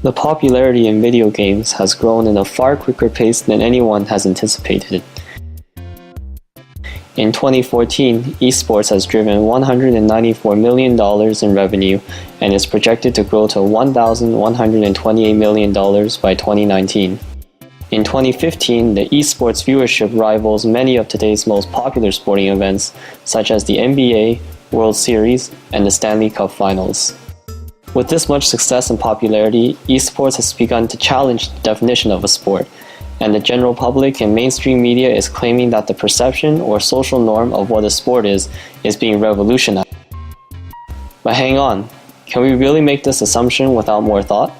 The popularity in video games has grown at a far quicker pace than anyone has anticipated. In 2014, esports has driven $194 million in revenue and is projected to grow to $1,128 million by 2019. In 2015, the esports viewership rivals many of today's most popular sporting events, such as the NBA, World Series, and the Stanley Cup Finals. With this much success and popularity, esports has begun to challenge the definition of a sport, and the general public and mainstream media is claiming that the perception or social norm of what a sport is being revolutionized. But hang on, can we really make this assumption without more thought?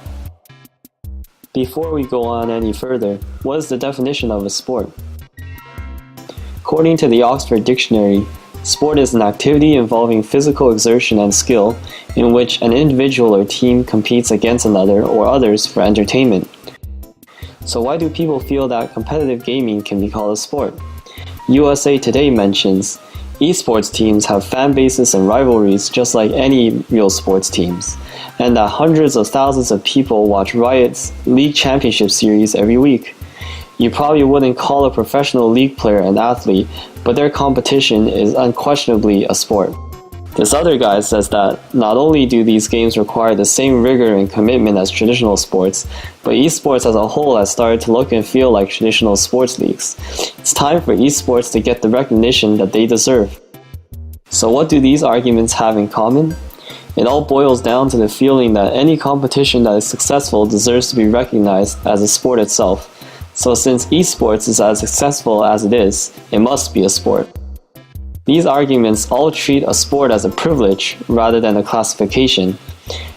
Before we go on any further, what is the definition of a sport? According to the Oxford Dictionary, sport is an activity involving physical exertion and skill in which an individual or team competes against another or others for entertainment. So why do people feel that competitive gaming can be called a sport? USA Today mentions, esports teams have fan bases and rivalries just like any real sports teams, and that hundreds of thousands of people watch Riot's League Championship Series every week. You probably wouldn't call a professional league player an athlete, but their competition is unquestionably a sport. This other guy says that not only do these games require the same rigor and commitment as traditional sports, but esports as a whole has started to look and feel like traditional sports leagues. It's time for esports to get the recognition that they deserve. So what do these arguments have in common? It all boils down to the feeling that any competition that is successful deserves to be recognized as a sport itself. So since esports is as successful as it must be a sport. These arguments all treat a sport as a privilege rather than a classification.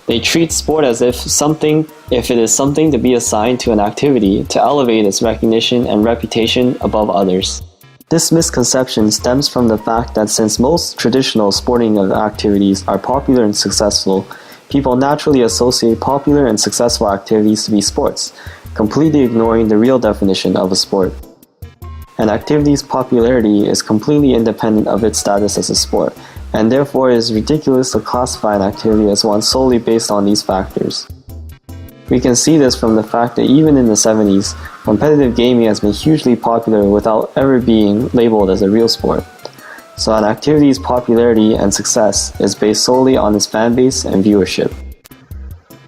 They treat sport as if it is something to be assigned to an activity to elevate its recognition and reputation above others. This misconception stems from the fact that since most traditional sporting activities are popular and successful, people naturally associate popular and successful activities to be sports, completely ignoring the real definition of a sport. An activity's popularity is completely independent of its status as a sport, and therefore it is ridiculous to classify an activity as one solely based on these factors. We can see this from the fact that even in the 70s, competitive gaming has been hugely popular without ever being labeled as a real sport. So an activity's popularity and success is based solely on its fanbase and viewership.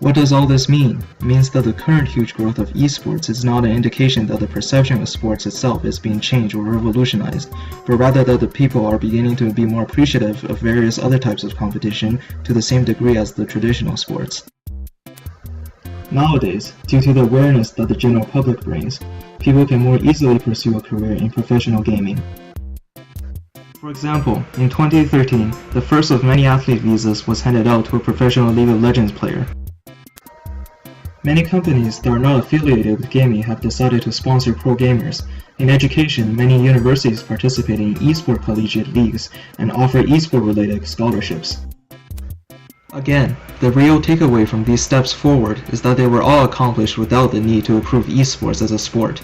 What does all this mean? It means that the current huge growth of esports is not an indication that the perception of sports itself is being changed or revolutionized, but rather that the people are beginning to be more appreciative of various other types of competition to the same degree as the traditional sports. Nowadays, due to the awareness that the general public brings, people can more easily pursue a career in professional gaming. For example, in 2013, the first of many athlete visas was handed out to a professional League of Legends player. Many companies that are not affiliated with gaming have decided to sponsor pro gamers. In education, many universities participate in esport collegiate leagues and offer esport-related scholarships. Again, the real takeaway from these steps forward is that they were all accomplished without the need to approve esports as a sport.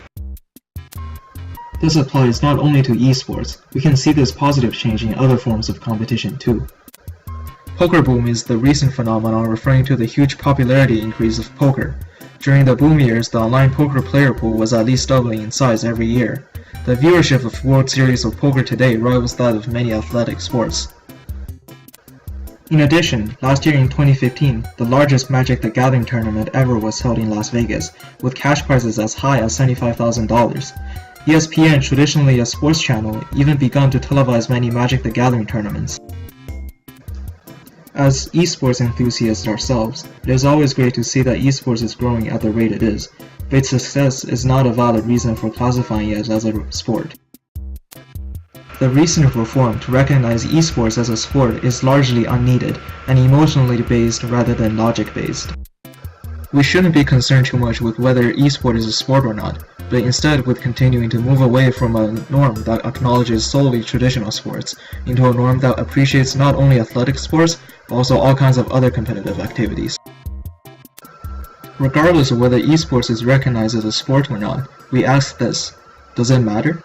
This applies not only to esports, we can see this positive change in other forms of competition too. Poker boom is the recent phenomenon referring to the huge popularity increase of poker. During the boom years, the online poker player pool was at least doubling in size every year. The viewership of World Series of Poker today rivals that of many athletic sports. In addition, last year in 2015, the largest Magic the Gathering tournament ever was held in Las Vegas, with cash prizes as high as $75,000. ESPN, traditionally a sports channel, even began to televise many Magic the Gathering tournaments. As esports enthusiasts ourselves, it is always great to see that esports is growing at the rate it is, but its success is not a valid reason for classifying it as a sport. The recent reform to recognize esports as a sport is largely unneeded and emotionally based rather than logic-based. We shouldn't be concerned too much with whether esport is a sport or not, but instead with continuing to move away from a norm that acknowledges solely traditional sports into a norm that appreciates not only athletic sports, but also all kinds of other competitive activities. Regardless of whether esports is recognized as a sport or not, we ask this: does it matter?